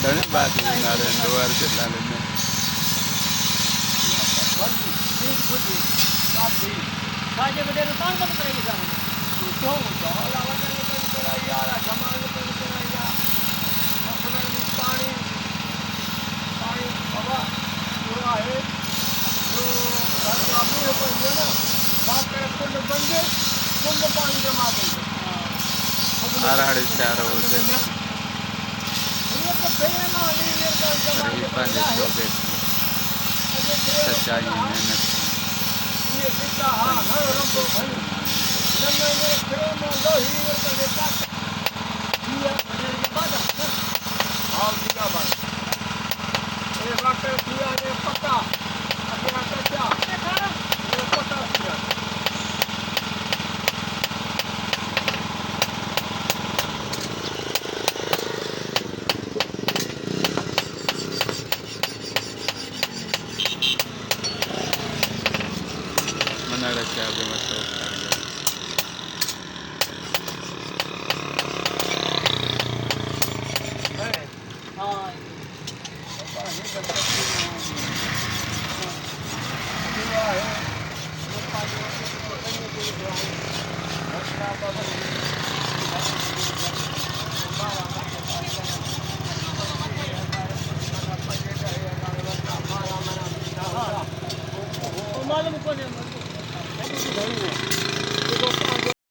ઘણી બાત ડોર કેટલા લઈને साजे बड़े रुपान बंद करेंगे साहब क्यों दौला वजन बंद कराया जमाल बंद कराया मसलन में पानी पानी हवा पूरा है जो घर का भी है पर ये ना बात करें कुंड बंद कुंड पानी जमा देंगे आराड़ी चारों से ये तो भैया ना ये जमा के सच्चाई मेहनत ये कितना हाँ घर रंगो भाई जन्म में प्रेम लोही तो देता ये बाजा हाँ दिया बात ये बात किया ये पता अपना क्या ये पता किया रखा है मतलब हाँ